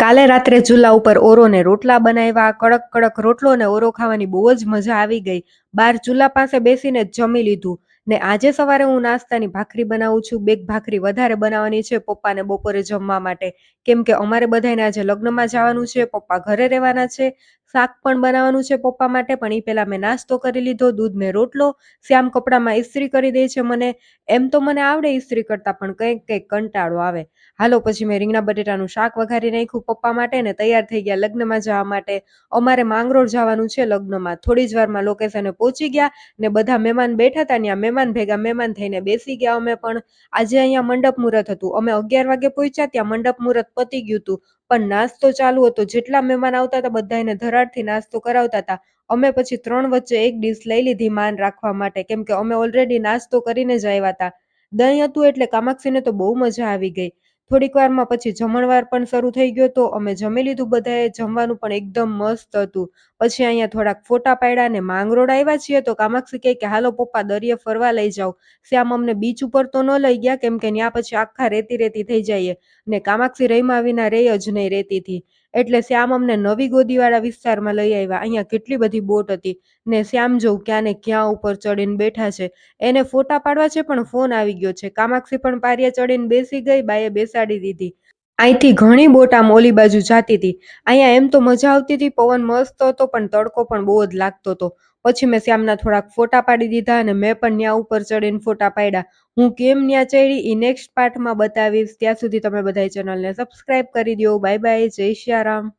કાલે રાત્રે ચૂલા ઉપર ઓરો ને રોટલા બનાવ્યા. કડક કડક રોટલો ને ઓરો ખાવાની બહુ જ મજા આવી ગઈ. બાર ચૂલા પાસે બેસીને જ જમી લીધું. ને આજે સવારે હું નાસ્તાની ભાખરી બનાવું છું. બે ભાખરી વધારે બનાવવાની છે પપ્પાને બપોરે જમવા માટે, કેમ કે અમારે બધાને આજે લગ્નમાં જવાનું છે. પપ્પા ઘરે રહેવાના છે. શાક પણ બનાવવાનું છે પપ્પા માટે, પણ એ પહેલા મેં નાસ્તો કરી લીધો, દૂધ ને રોટલો. શ્યામ કપડામાં ઇસ્ત્રી કરી દે છે મને. એમ તો મને આવડે ઇસ્ત્રી કરતા, પણ કંઈક કંઈક કંટાળો આવે. હાલો પછી મેં રીંગણા બટેટાનું શાક વઘારી નાખ્યું પપ્પા માટે ને તૈયાર થઈ ગયા લગ્નમાં જવા માટે. અમારે માંગરોળ જવાનું છે લગ્નમાં. થોડી જ વારમાં લોકેશને પહોંચી ગયા ને બધા મહેમાન બેઠા હતા ત્યાં મહેમાન ભેગા મહેમાન થઈને બેસી ગયા અમે પણ. આજે અહીંયા મંડપ મુહૂર્ત હતું. અમે 11 વાગે પહોંચ્યા, ત્યાં મંડપ મુહૂર્ત પતી ગયું હતું, પણ નાસ્તો ચાલુ હતો. જેટલા મહેમાન આવતા હતા બધાને ધરાડથી નાસ્તો કરાવતા હતા. અમે પછી 3 વચ્ચે એક ડીશ લઈ લીધી માન રાખવા માટે, કેમ કે અમે ઓલરેડી નાસ્તો કરીને જ આવ્યા હતા. દહીં હતું એટલે કામાક્ષીને તો બહુ મજા આવી ગઈ. થોડીક વારમાં પછી જમણવાર પણ શરૂ થઈ ગયો તો અમે જમી લીધું બધાએ. જમવાનું પણ એકદમ મસ્ત હતું. પછી અહીંયા થોડાક ફોટા પાડ્યા ને માંગરોળ આવ્યા છીએ તો કામાક્ષી કહે કે હાલો પપ્પા દરિયે ફરવા લઈ જાઓ. શ્યામ અમને બીચ ઉપર તો ન લઈ ગયા, કેમ કે ત્યાં પછી આખા રેતી રેતી થઈ જાય ને કામાક્ષી રહીમાં વિના રહી જ નહીં રેતીથી. એટલે શ્યામ અમને નવી ગોદીવાળા વિસ્તારમાં લઈ આવ્યા. અહીંયા કેટલી બધી બોટ હતી ને શ્યામ જોઉં ક્યાં ને ક્યાં ઉપર ચડીને બેઠા છે. એને ફોટા પાડવા છે પણ ફોન આવી ગયો છે. કામાક્ષી પણ પારિયા ચડીને બેસી ગઈ, બાએ બેસાડી દીધી. અહીંથી ઘણી બોટ આમ ઓલી બાજુ જાતી હતી. અહીંયા એમ તો મજા આવતી હતી, પવન મસ્ત હતો, પણ તડકો પણ બહુ જ લાગતો હતો. પછી મેં શ્યામના થોડાક ફોટા પાડી દીધા અને મેં પણ ન્યા ઉપર ચડીને ફોટા પાડ્યા. હું કેમ ન્યા ચડી એ નેક્સ્ટ પાર્ટમાં બતાવીશ. ત્યાં સુધી તમે બધા ચેનલને સબસ્ક્રાઇબ કરી દો. બાય બાય, જય શ્રી રામ.